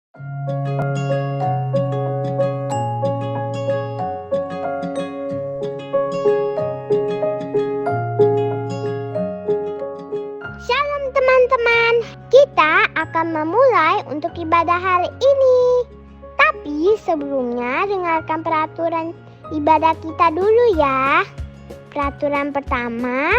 Shalom teman-teman, kita akan memulai untuk ibadah hari ini. Tapi sebelumnya dengarkan peraturan ibadah kita dulu ya. Peraturan pertama,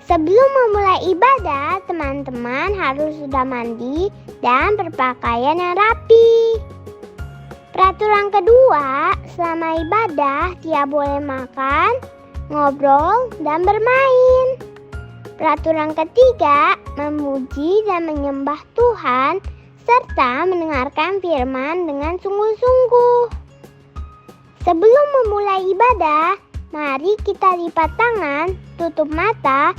sebelum memulai ibadah, teman-teman harus sudah mandi dan berpakaian yang rapi. Peraturan kedua, selama ibadah tidak boleh makan, ngobrol, dan bermain. Peraturan ketiga, memuji dan menyembah Tuhan serta mendengarkan firman dengan sungguh-sungguh. Sebelum memulai ibadah, mari kita lipat tangan, tutup mata,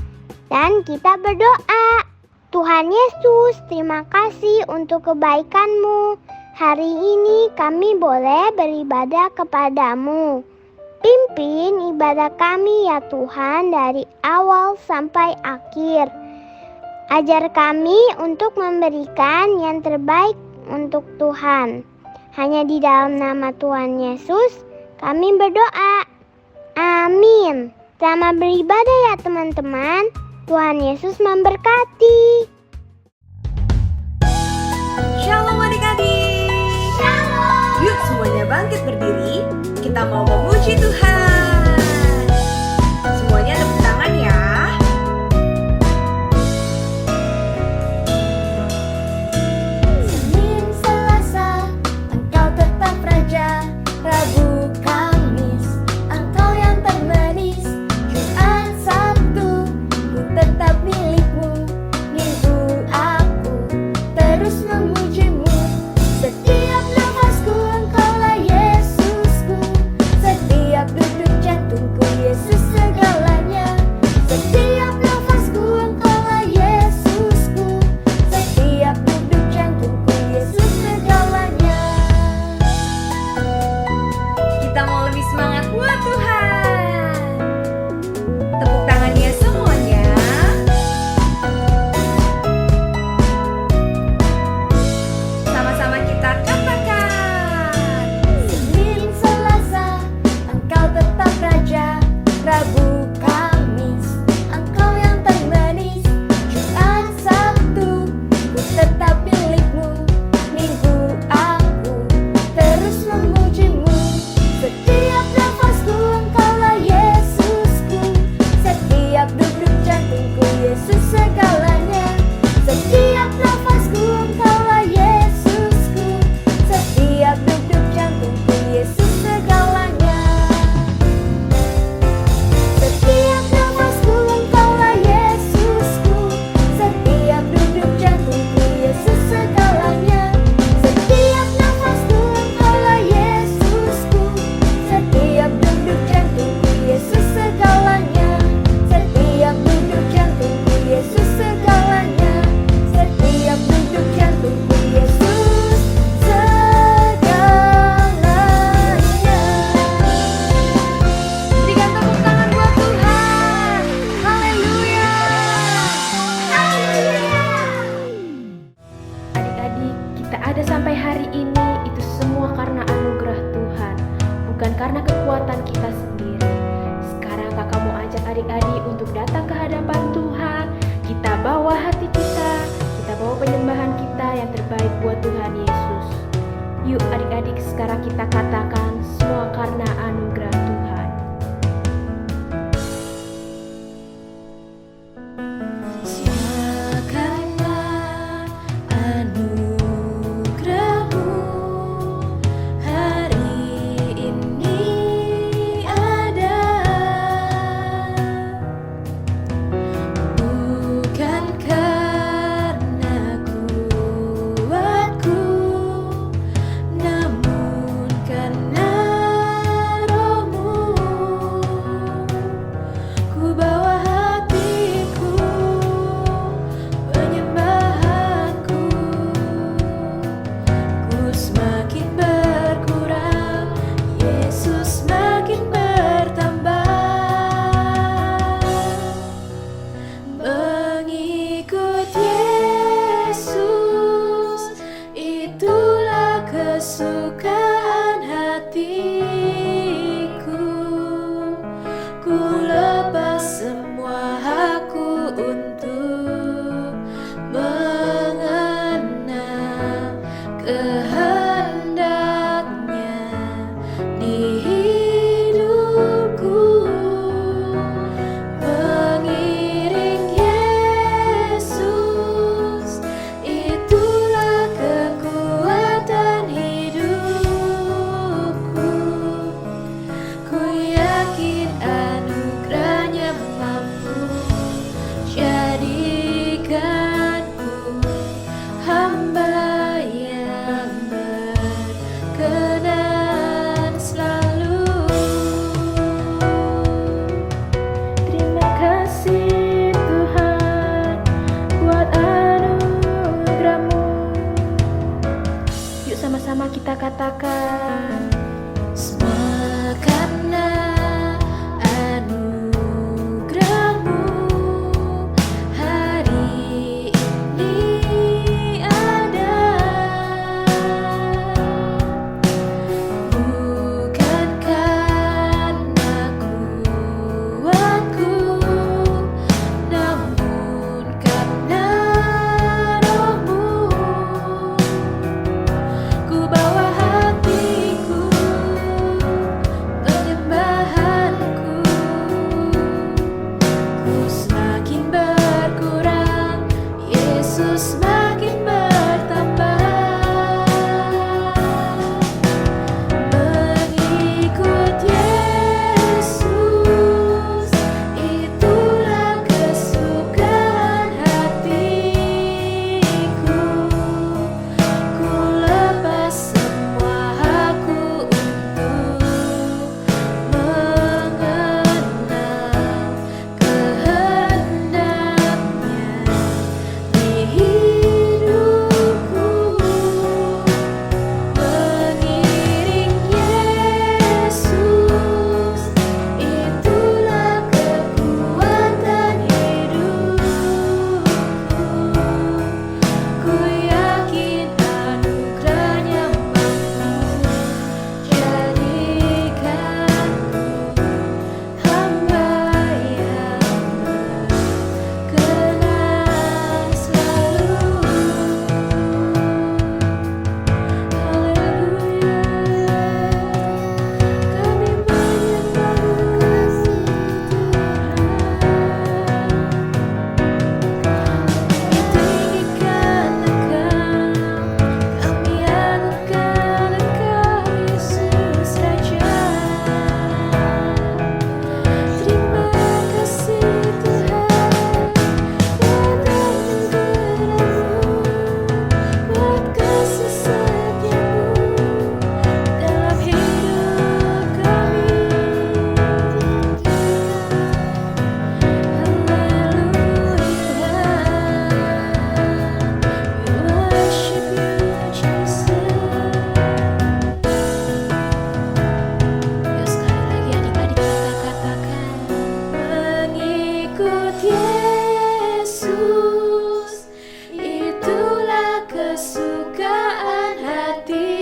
dan kita berdoa. Tuhan Yesus, terima kasih untuk kebaikan-Mu. Hari ini kami boleh beribadah kepadamu. Pimpin ibadah kami ya Tuhan dari awal sampai akhir. Ajar kami untuk memberikan yang terbaik untuk Tuhan. Hanya di dalam nama Tuhan Yesus kami berdoa. Amin. Selamat beribadah ya teman-teman. Tuhan Yesus memberkati. Shalom adik-adik. Shalom. Yuk semuanya bangkit berdiri. Kita mau memuji Tuhan. Semuanya tepuk tangan ya. Senin, Selasa, Engkau tetap Raja. Rabu, Kamis, Engkau yang termanis. Jumat, Sabtu, ku tetap milik-Mu. Minggu aku terus memuji-Mu. Setiap nafasku Engkaulah Yesusku. Setiap duduk kita katakan, semua karena anugerah-Mu hari ini ada. Bukan karena kuatku, namun karena Roh-Mu. Ku bawa hatiku, penyembahanku. Ku semakin berkurang, Yesus semakin bertambah. Mengikut Yesus, itulah kesukaan hatiku. Ku lepas semua hakku untuk mengenal kehendaknya di hidupku. Mengiring Yesus, itulah kekuatan hidupku. Ku yakin anugerah-Nya mampu jadikanku hamba yang berkenan selalu. Haleluya, kami menyembah kasih Tuhan. Kami anugerahkan Engkau, Yesus Raja. Terima kasih Tuhan, karena anugerah-Mu, buat kasih setia-Mu dalam hidup kami. Mengikut Yesus, itulah kesukaan hatiku.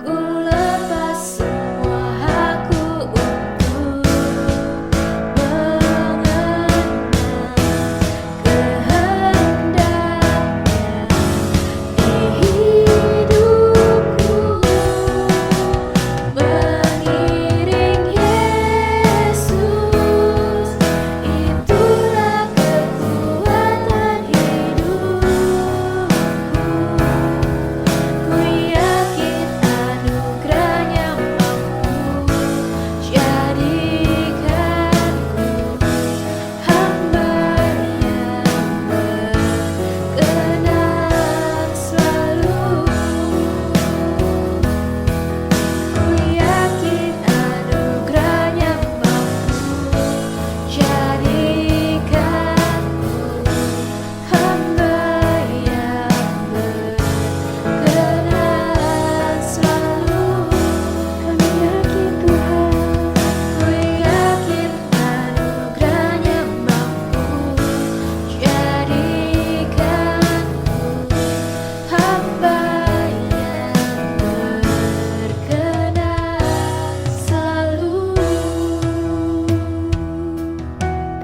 Ku lepas semua hakku untuk mengenal kehendaknya di hidupku. Mengiring Yesus, itulah kekuatan hidupku. Ku yakin anugerah-Nya mampu jadikanku hamba yang berkenan selalu. Ku yakin anugerah-Nya mampu jadikanku hamba yang berkenan selalu. Kami yakin Tuhan, ku yakin anugerah-Nya mampu jadikanku hamba yang berkenan selalu.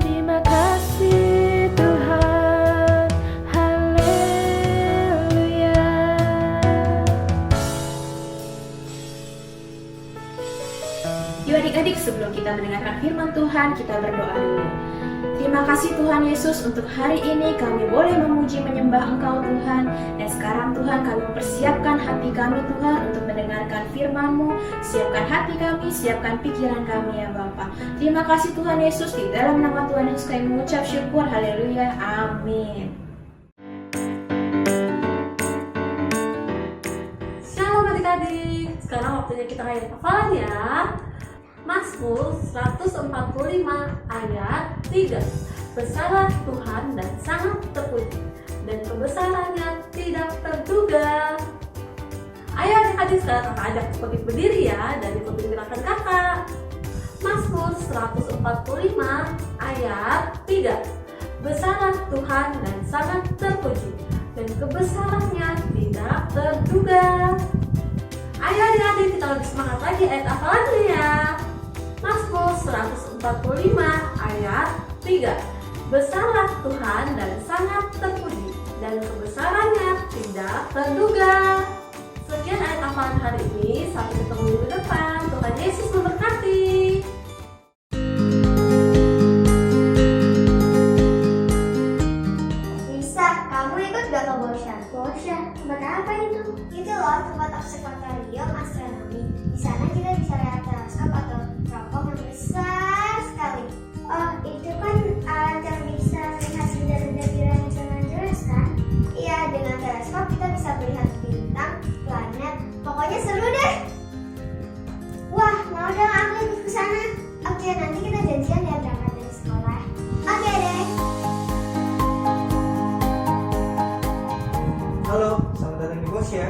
Terima kasih Tuhan, haleluya. Yuk adik-adik, sebelum kita mendengarkan firman Tuhan, kita berdoa dulu. Terima kasih Tuhan Yesus, untuk hari ini kami boleh memuji menyembah Engkau Tuhan. Dan sekarang Tuhan, kami mempersiapkan hati kami Tuhan untuk mendengarkan firman-Mu. Siapkan hati kami, siapkan pikiran kami ya Bapa. Terima kasih Tuhan Yesus, di dalam nama Tuhan Yesus kami mengucap syukur, haleluya, amin. Shalom adik-adik, sekarang waktunya kita hayat hafalan ya. Mazmur 145 ayat 3. besarlah Tuhan dan sangat terpuji, dan kebesarannya tidak terduga. Ayo adik-adik, sekarang kakak ajak Pepin berdiri ya, dari Pepin gerakan kakak. Mazmur 145 ayat 3. Besarlah Tuhan dan sangat terpuji, dan kebesarannya tidak terduga. Ayo adik-adik, kita lebih semangat lagi, ayat apa lagi ya? Mazmur 145 ayat 3. Besarlah Tuhan dan sangat terpuji, dan kebesarannya tidak terduga. Sekian ayat hafalan hari ini, sampai ketemu minggu depan. Tuhan Yesus memberkati. Lisa, kamu ikut gak ke Bosya? Bosya? Tempat apa itu? Itu loh, tempat observatorium astronomi. Di sana kita bisa lihat teleskop atau teropong yang besar sekali. Oh, itu kan alat yang bisa melihat benda-benda di langit dengan jelas kan? Iya, dengan teleskop kita bisa melihat bintang, planet. Pokoknya seru deh. Wah, mau dong aku ikut ke sana. Oke, nanti kita janjian ya berangkat dari sekolah. Oke deh. Halo, selamat datang di Bosya.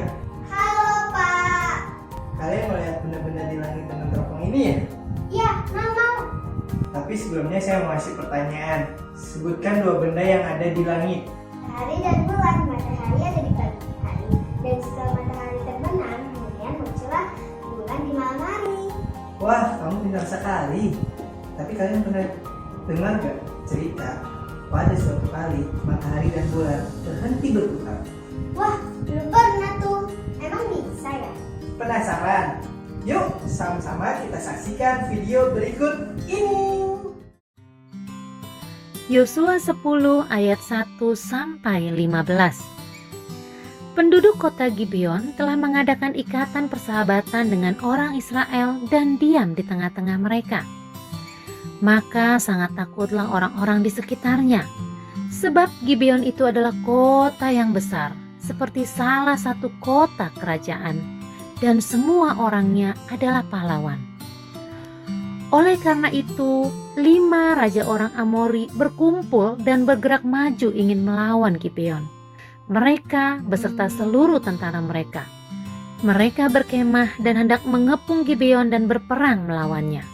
Halo, Pak. Kalian mau lihat benda-benda di langit dengan teropong ini ya? Ya, mau. Tapi sebelumnya saya mau kasih pertanyaan. Sebutkan 2 benda yang ada di langit. Matahari dan bulan. Matahari ada di pagi hari, dan setelah matahari terbenam, kemudian muncullah bulan di malam hari. Wah, kamu pintar sekali. Tapi kalian pernah dengar gak cerita pada suatu kali matahari dan bulan berhenti berputar? Wah, belum pernah tuh. Emang bisa ya? Penasaran? Yuk, sama-sama kita saksikan video berikut ini. Yosua 10 ayat 1 sampai 15. Penduduk kota Gibeon telah mengadakan ikatan persahabatan dengan orang Israel dan diam di tengah-tengah mereka. Maka sangat takutlah orang-orang di sekitarnya, sebab Gibeon itu adalah kota yang besar, seperti salah satu kota kerajaan, dan semua orangnya adalah pahlawan. Oleh karena itu, 5 raja orang Amori berkumpul dan bergerak maju ingin melawan Gibeon. Mereka beserta seluruh tentara mereka. Mereka berkemah dan hendak mengepung Gibeon dan berperang melawannya.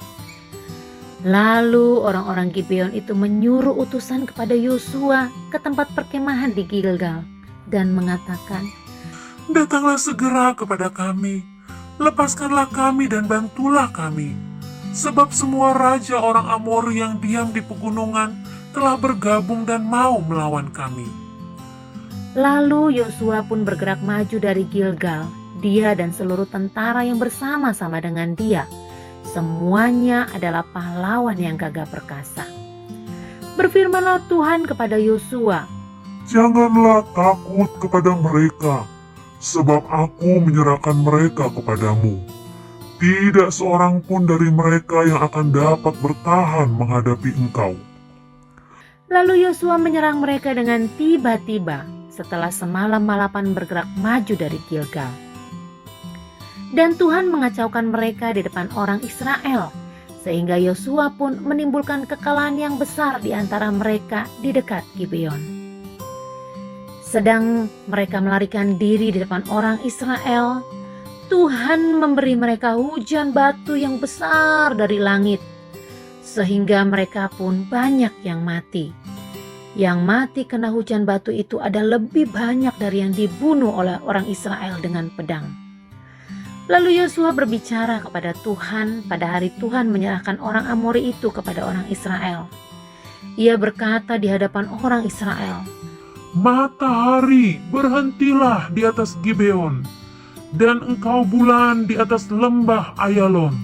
Lalu orang-orang Gibeon itu menyuruh utusan kepada Yosua ke tempat perkemahan di Gilgal dan mengatakan, "Datanglah segera kepada kami, lepaskanlah kami dan bantulah kami. Sebab semua raja orang Amori yang diam di pegunungan telah bergabung dan mau melawan kami." Lalu Yosua pun bergerak maju dari Gilgal, dia dan seluruh tentara yang bersama-sama dengan dia. Semuanya adalah pahlawan yang gagah perkasa. Berfirmanlah Tuhan kepada Yosua, "Janganlah takut kepada mereka, sebab aku menyerahkan mereka kepadamu. Tidak seorang pun dari mereka yang akan dapat bertahan menghadapi engkau." Lalu Yosua menyerang mereka dengan tiba-tiba setelah semalam malapan bergerak maju dari Gilgal. Dan Tuhan mengacaukan mereka di depan orang Israel, sehingga Yosua pun menimbulkan kekalahan yang besar di antara mereka di dekat Gibeon. Sedang mereka melarikan diri di depan orang Israel, Tuhan memberi mereka hujan batu yang besar dari langit, sehingga mereka pun banyak yang mati. Yang mati kena hujan batu itu ada lebih banyak dari yang dibunuh oleh orang Israel dengan pedang. Lalu Yosua berbicara kepada Tuhan pada hari Tuhan menyerahkan orang Amori itu kepada orang Israel. Ia berkata di hadapan orang Israel, "Matahari, berhentilah di atas Gibeon, dan engkau bulan di atas lembah Ayalon."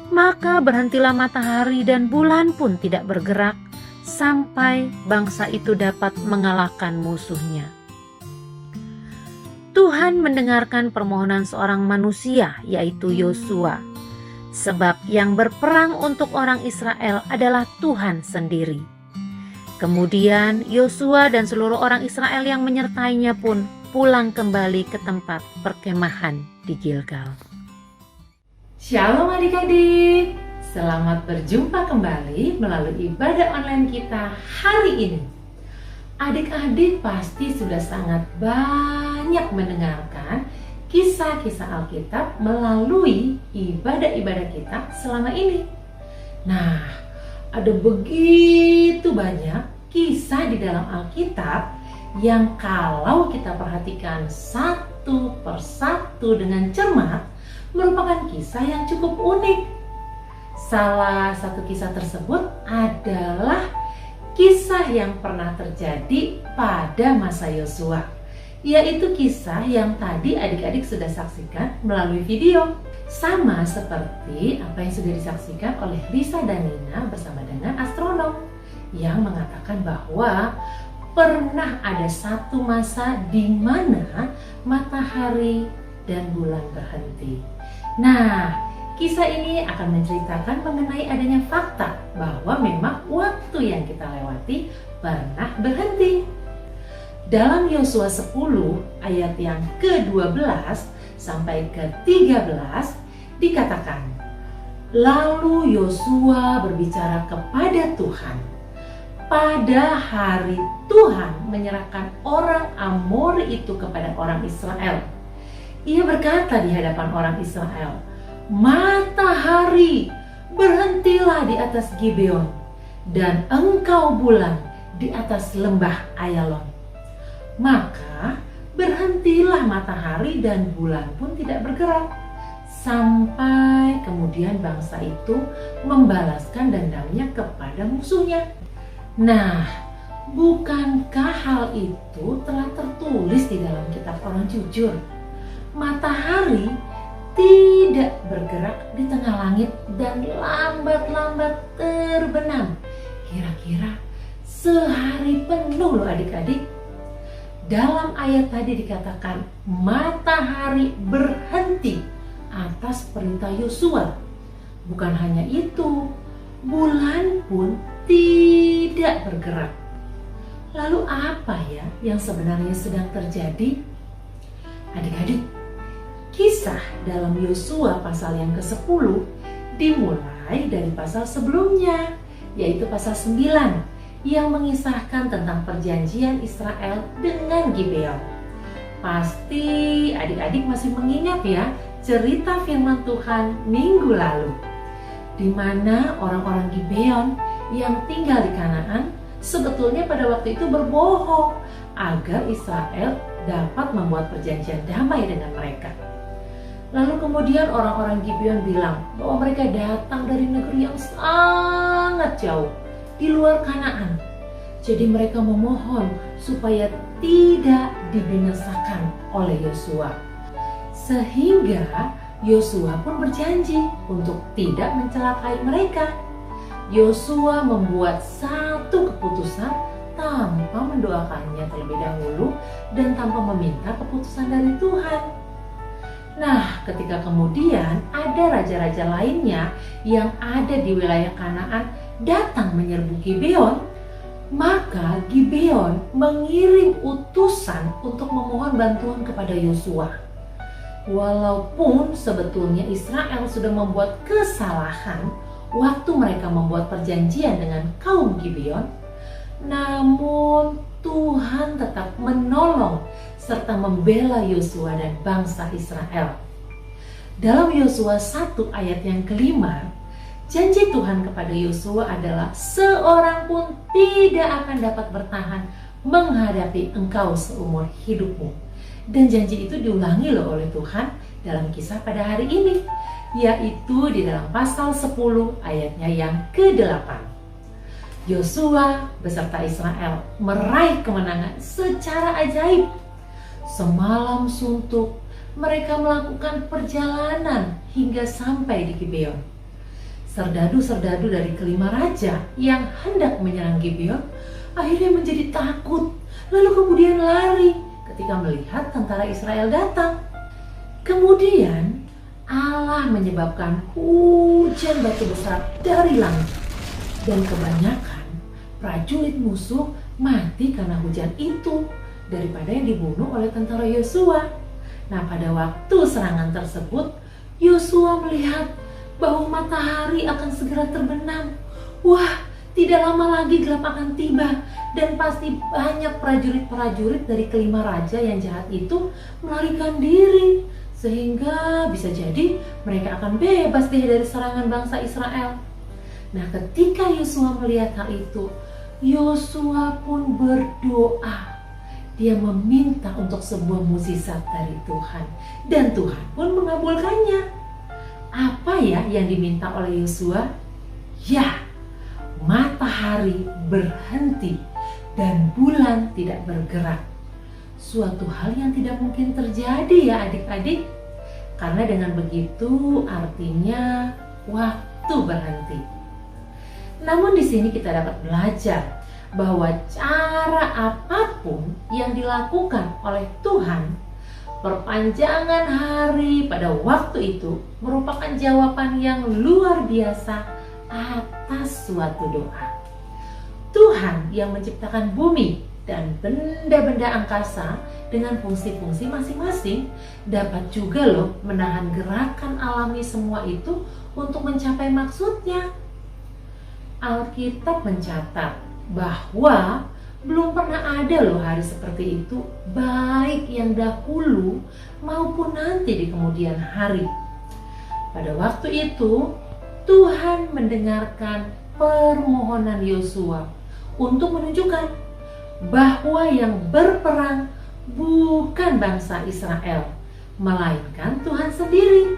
Maka berhentilah matahari dan bulan pun tidak bergerak sampai bangsa itu dapat mengalahkan musuhnya. Tuhan mendengarkan permohonan seorang manusia, yaitu Yosua, sebab yang berperang untuk orang Israel adalah Tuhan sendiri. Kemudian Yosua dan seluruh orang Israel yang menyertainya pun pulang kembali ke tempat perkemahan di Gilgal. Shalom adik-adik, Selamat berjumpa kembali melalui ibadah online kita hari ini. Adik-adik pasti sudah sangat banyak mendengarkan kisah-kisah Alkitab melalui ibadah-ibadah kita selama ini. Nah, ada begitu banyak kisah di dalam Alkitab yang kalau kita perhatikan satu persatu dengan cermat merupakan kisah yang cukup unik. Salah satu kisah tersebut adalah kisah yang pernah terjadi pada masa Yosua, yaitu kisah yang tadi adik-adik sudah saksikan melalui video. Sama seperti apa yang sudah disaksikan oleh Lisa dan Nina bersama dengan astronom yang mengatakan bahwa pernah ada satu masa di mana matahari dan bulan berhenti. Nah, kisah ini akan menceritakan mengenai adanya fakta bahwa memang waktu yang kita lewati pernah berhenti. Dalam Yosua 10 ayat yang ke-12 sampai ke-13 dikatakan, lalu Yosua berbicara kepada Tuhan. Pada hari Tuhan menyerahkan orang Amori itu kepada orang Israel. Ia berkata di hadapan orang Israel, matahari, berhentilah di atas Gibeon, dan engkau bulan di atas lembah Ayalon. Maka berhentilah matahari dan bulan pun tidak bergerak, sampai kemudian bangsa itu membalaskan dendamnya kepada musuhnya. Nah, bukankah hal itu telah tertulis di dalam kitab Orang Jujur? Matahari tidak bergerak di tengah langit dan lambat-lambat terbenam. Kira-kira sehari penuh loh adik-adik. Dalam ayat tadi dikatakan matahari berhenti atas perintah Yosua. Bukan hanya itu, bulan pun tidak bergerak. Lalu apa ya yang sebenarnya sedang terjadi? Adik-adik, kisah dalam Yosua pasal yang ke-10 dimulai dari pasal sebelumnya, yaitu pasal 9 yang mengisahkan tentang perjanjian Israel dengan Gibeon. Pasti adik-adik masih mengingat ya cerita firman Tuhan minggu lalu, di mana orang-orang Gibeon yang tinggal di Kanaan sebetulnya pada waktu itu berbohong agar Israel dapat membuat perjanjian damai dengan mereka. Lalu kemudian orang-orang Gibeon bilang bahwa mereka datang dari negeri yang sangat jauh di luar Kanaan. Jadi mereka memohon supaya tidak dibinasakan oleh Yosua. Sehingga Yosua pun berjanji untuk tidak mencelakai mereka. Yosua membuat satu keputusan tanpa mendoakannya terlebih dahulu dan tanpa meminta keputusan dari Tuhan. Nah, ketika kemudian ada raja-raja lainnya yang ada di wilayah Kanaan datang menyerbu Gibeon, maka Gibeon mengirim utusan untuk memohon bantuan kepada Yosua. Walaupun sebetulnya Israel sudah membuat kesalahan waktu mereka membuat perjanjian dengan kaum Gibeon, namun Tuhan tetap menolong serta membela Yosua dan bangsa Israel. Dalam Yosua 1 ayat yang ke-5, janji Tuhan kepada Yosua adalah seorang pun tidak akan dapat bertahan menghadapi engkau seumur hidupmu. Dan janji itu diulangi loh oleh Tuhan dalam kisah pada hari ini, yaitu di dalam pasal 10 ayatnya yang ke-8. Yosua beserta Israel meraih kemenangan secara ajaib. Semalam suntuk mereka melakukan perjalanan hingga sampai di Gibeon. Serdadu-serdadu dari kelima raja yang hendak menyerang Gibeon akhirnya menjadi takut, lalu kemudian lari ketika melihat tentara Israel datang. Kemudian Allah menyebabkan hujan batu besar dari langit, dan kebanyakan prajurit musuh mati karena hujan itu daripada yang dibunuh oleh tentara Yosua. Nah, pada waktu serangan tersebut Yosua melihat bahwa matahari akan segera terbenam. Wah, tidak lama lagi gelap akan tiba dan pasti banyak prajurit-prajurit dari kelima raja yang jahat itu melarikan diri. Sehingga bisa jadi mereka akan bebas deh dari serangan bangsa Israel. Nah, ketika Yosua melihat hal itu, Yosua pun berdoa. Dia meminta untuk sebuah mukjizat dari Tuhan dan Tuhan pun mengabulkannya. Apa ya yang diminta oleh Yosua? Ya, matahari berhenti dan bulan tidak bergerak. Suatu hal yang tidak mungkin terjadi ya adik-adik. Karena dengan begitu artinya waktu berhenti. Namun di sini kita dapat belajar bahwa cara apapun yang dilakukan oleh Tuhan, perpanjangan hari pada waktu itu merupakan jawaban yang luar biasa atas suatu doa. Tuhan yang menciptakan bumi dan benda-benda angkasa dengan fungsi-fungsi masing-masing dapat juga loh menahan gerakan alami semua itu untuk mencapai maksudnya. Alkitab mencatat bahwa belum pernah ada loh hari seperti itu, baik yang dahulu maupun nanti di kemudian hari. Pada waktu itu, Tuhan mendengarkan permohonan Yosua untuk menunjukkan bahwa yang berperang bukan bangsa Israel, melainkan Tuhan sendiri.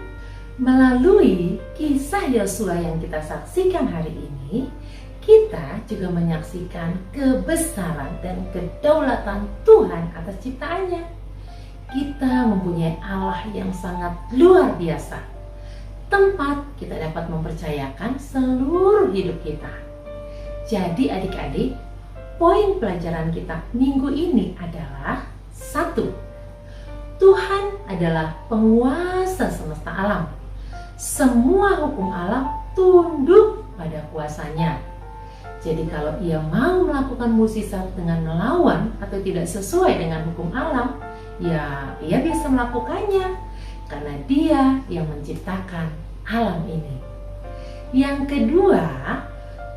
Melalui kisah Yosua yang kita saksikan hari ini, kita juga menyaksikan kebesaran dan kedaulatan Tuhan atas ciptaannya. Kita mempunyai Allah yang sangat luar biasa, tempat kita dapat mempercayakan seluruh hidup kita. Jadi adik-adik, poin pelajaran kita minggu ini adalah 1. Tuhan adalah penguasa semesta alam. Semua hukum alam tunduk pada kuasanya. Jadi kalau ia mau melakukan mukjizat dengan melawan atau tidak sesuai dengan hukum alam, ya ia bisa melakukannya karena dia yang menciptakan alam ini. Yang kedua,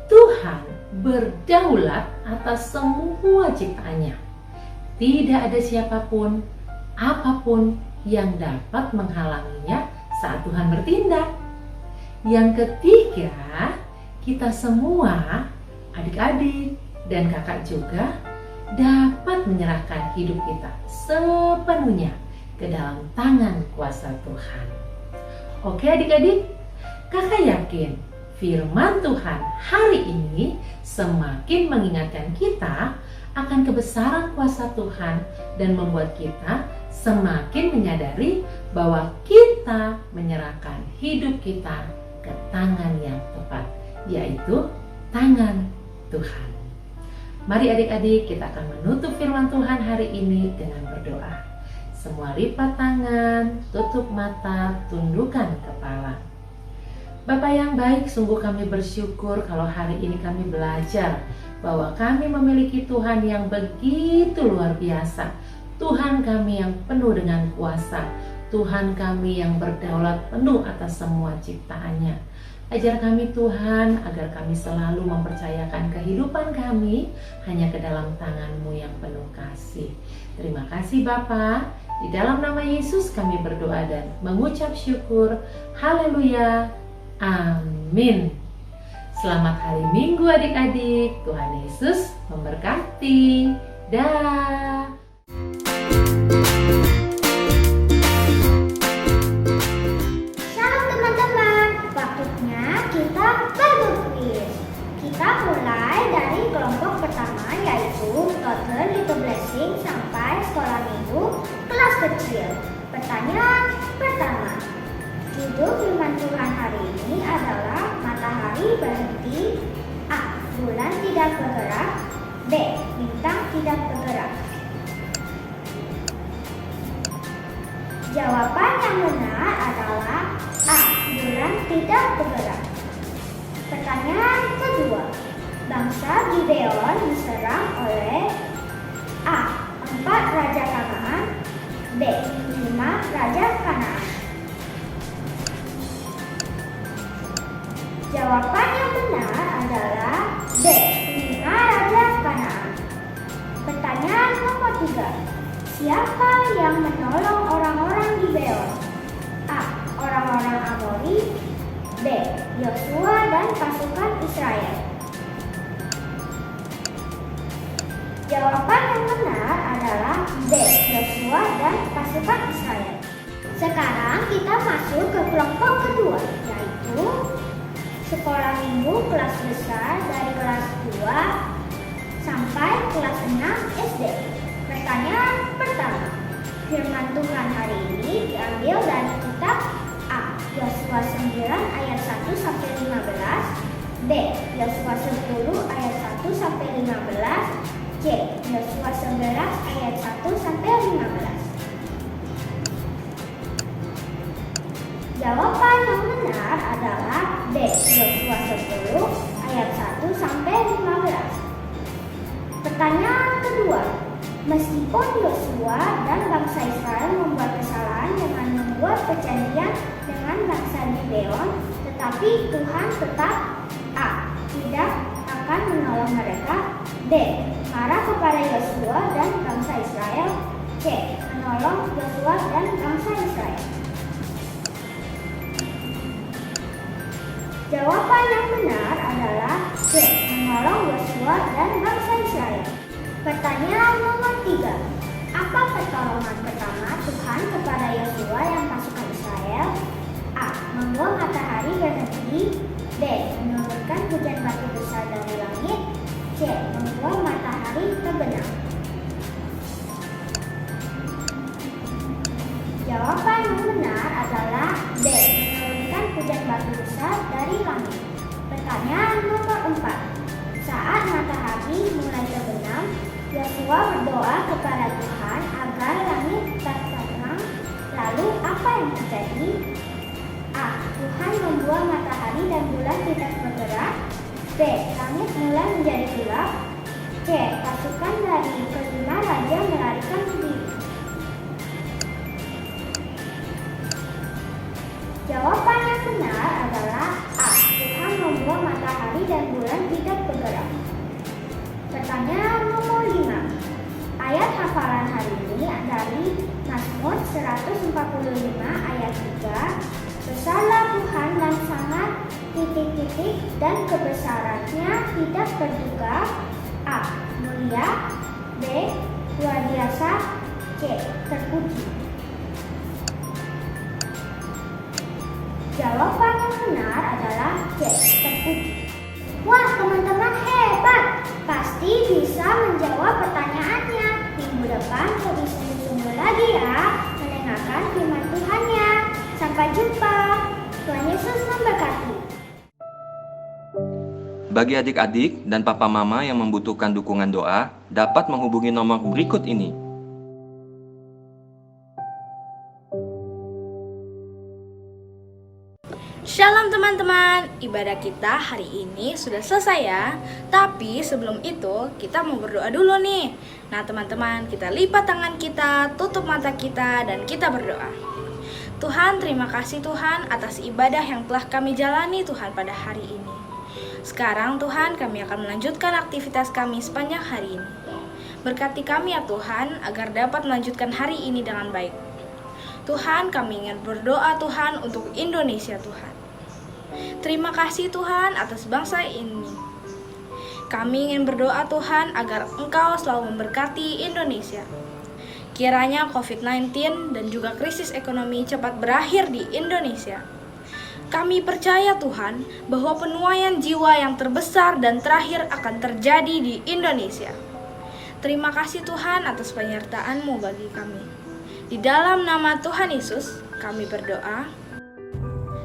Tuhan berdaulat atas semua ciptaannya. Tidak ada siapapun, apapun yang dapat menghalanginya saat Tuhan bertindak. Yang ketiga, kita semua adik-adik dan kakak juga dapat menyerahkan hidup kita sepenuhnya ke dalam tangan kuasa Tuhan. Oke adik-adik, kakak yakin firman Tuhan hari ini semakin mengingatkan kita akan kebesaran kuasa Tuhan dan membuat kita semakin menyadari bahwa kita menyerahkan hidup kita ke tangan yang tepat, yaitu tangan Tuhan. Mari adik-adik, kita akan menutup firman Tuhan hari ini dengan berdoa. Semua lipat tangan, tutup mata, tundukkan kepala. Bapa yang baik, sungguh kami bersyukur kalau hari ini kami belajar bahwa kami memiliki Tuhan yang begitu luar biasa. Tuhan kami yang penuh dengan kuasa. Tuhan kami yang berdaulat penuh atas semua ciptaannya. Ajar kami Tuhan agar kami selalu mempercayakan kehidupan kami hanya ke dalam tangan-Mu yang penuh kasih. Terima kasih Bapa. Di dalam nama Yesus kami berdoa dan mengucap syukur. Haleluya. Amin. Selamat hari Minggu adik-adik. Tuhan Yesus memberkati. Dah. Shalom teman-teman, waktunya kita berkuis. Kita mulai dari kelompok pertama yaitu Toddler Little Blessing sampai sekolah minggu kelas kecil. Pertanyaan pertama, judul firman Tuhan hari ini adalah matahari berhenti, A. Bulan tidak bergerak, B. Bintang tidak bergerak. Jawaban yang benar adalah A. Bulan tidak bergerak. Pertanyaan kedua, bangsa Gibeon diserang oleh A. 4 raja Kanaan, B. 5 raja Kanaan. Siapa yang menolong orang-orang Gibeon? A. Orang-orang Amori. B. Yosua dan pasukan Israel. Jawaban yang benar adalah B. Yosua dan pasukan Israel. Sekarang kita masuk ke kelompok kedua, yaitu sekolah minggu kelas besar dari kelas 2 sampai kelas 6 SD. Pertanyaan pertama, firman Tuhan hari ini diambil dari kitab A. Yosua 9 ayat 1 sampai 15, B. Yosua 10 ayat 1 sampai 15, C. Yosua 11 ayat 1 sampai 15. Jawaban yang benar adalah B. Yosua 10 ayat 1 sampai 15. Pertanyaan kedua, meskipun Yosua dan bangsa Israel membuat kesalahan dengan membuat perjanjian dengan bangsa Gibeon, tetapi Tuhan tetap A. tidak akan menolong mereka, B. marah kepada Yosua dan bangsa Israel, C. menolong Yosua dan bangsa Israel. Jawaban yang benar adalah C. menolong Yosua dan bangsa Israel. Pertanyaan nomor 3. Apa pertolongan pertama Tuhan kepada Yosua yang pasukan Israel? A. membuat matahari berhenti. B. menurunkan hujan batu besar dari langit. C. membuat matahari terbenam. Jawaban yang benar adalah B. menurunkan hujan batu besar dari langit. Pertanyaan nomor 4. Saat matahari mulai terbenam, Yosua berdoa kepada Tuhan agar langit tetap terang. Lalu apa yang terjadi? A. Tuhan membuat matahari dan bulan tidak bergerak. B. Langit mulai menjadi gelap. C. Pasukan dari kelima raja melarikan diri. Jawaban yang benar adalah A. Tuhan membuat matahari dan bulan tidak bergerak. Pertanyaan nomor 5. Ayat hafalan hari ini dari Mazmur 145 ayat 3. Besarlah Tuhan dan sangat ... dan kebesarannya tidak terduga. A. mulia. B. luar biasa. C. terpuji. Jawaban yang benar adalah C. terpuji. Wah, teman-teman hebat! Pasti bisa menjawab pertanyaannya. Minggu depan lebih sungguh-sungguh lagi ya mendengarkan firman Tuhannya. Sampai jumpa. Tuhan Yesus memberkati. Bagi adik-adik dan papa mama yang membutuhkan dukungan doa, dapat menghubungi nomor berikut ini. Shalom teman-teman, ibadah kita hari ini sudah selesai ya. Tapi sebelum itu kita mau berdoa dulu nih. Nah teman-teman, kita lipat tangan kita, tutup mata kita, dan kita berdoa. Tuhan, terima kasih Tuhan atas ibadah yang telah kami jalani Tuhan pada hari ini. Sekarang Tuhan, kami akan melanjutkan aktivitas kami sepanjang hari ini. Berkati kami ya Tuhan, agar dapat melanjutkan hari ini dengan baik. Tuhan, kami ingin berdoa Tuhan untuk Indonesia Tuhan. Terima kasih Tuhan atas bangsa ini. Kami ingin berdoa Tuhan agar Engkau selalu memberkati Indonesia. Kiranya COVID-19 dan juga krisis ekonomi cepat berakhir di Indonesia. Kami percaya Tuhan bahwa penuaian jiwa yang terbesar dan terakhir akan terjadi di Indonesia. Terima kasih Tuhan atas penyertaan-Mu bagi kami. Di dalam nama Tuhan Yesus kami berdoa.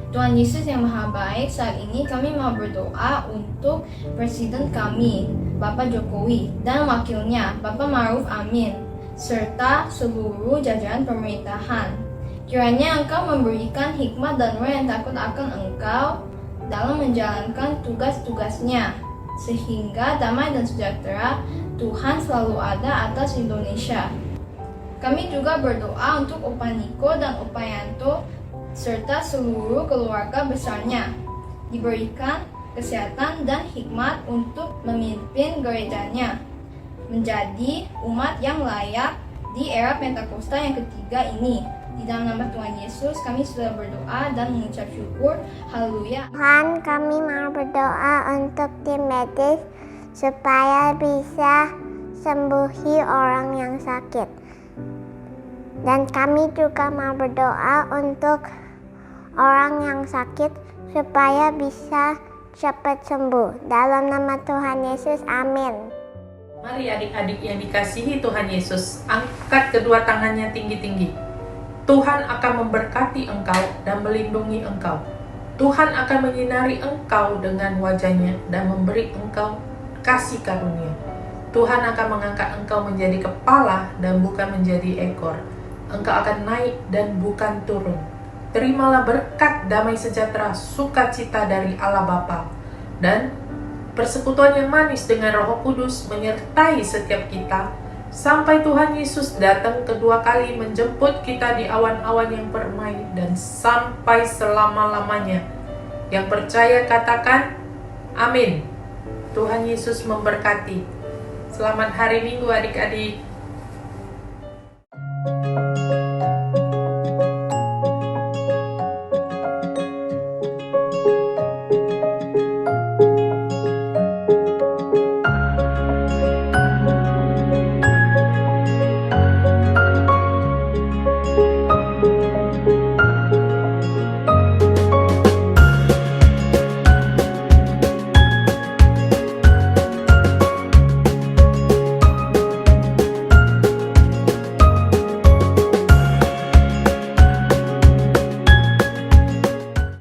Tuhan Yesus yang Maha Baik, saat ini kami mau berdoa untuk Presiden kami, Bapak Jokowi, dan wakilnya, Bapak Ma'ruf Amin, serta seluruh jajaran pemerintahan. Kiranya Engkau memberikan hikmat dan roh yang takut akan Engkau dalam menjalankan tugas-tugasnya, sehingga damai dan sejahtera Tuhan selalu ada atas Indonesia. Kami juga berdoa untuk Opa Niko dan Opa Yanto serta seluruh keluarga besarnya, diberikan kesehatan dan hikmat untuk memimpin gerejanya, menjadi umat yang layak di era Pentakosta yang ketiga ini. Di dalam nama Tuhan Yesus, kami sudah berdoa dan mengucap syukur. Haleluya. Tuhan, kami mau berdoa untuk tim medis supaya bisa sembuhi orang yang sakit. Dan kami juga mau berdoa untuk orang yang sakit supaya bisa cepat sembuh. Dalam nama Tuhan Yesus, amin. Mari adik-adik yang dikasihi Tuhan Yesus, angkat kedua tangannya tinggi-tinggi. Tuhan akan memberkati engkau dan melindungi engkau. Tuhan akan menyinari engkau dengan wajahnya dan memberi engkau kasih karunia. Tuhan akan mengangkat engkau menjadi kepala dan bukan menjadi ekor. Engkau akan naik dan bukan turun. Terimalah berkat damai sejahtera, sukacita dari Allah Bapa dan persekutuan yang manis dengan Roh Kudus menyertai setiap kita sampai Tuhan Yesus datang kedua kali menjemput kita di awan-awan yang permai dan sampai selama-lamanya. Yang percaya katakan amin. Tuhan Yesus memberkati. Selamat hari Minggu adik-adik.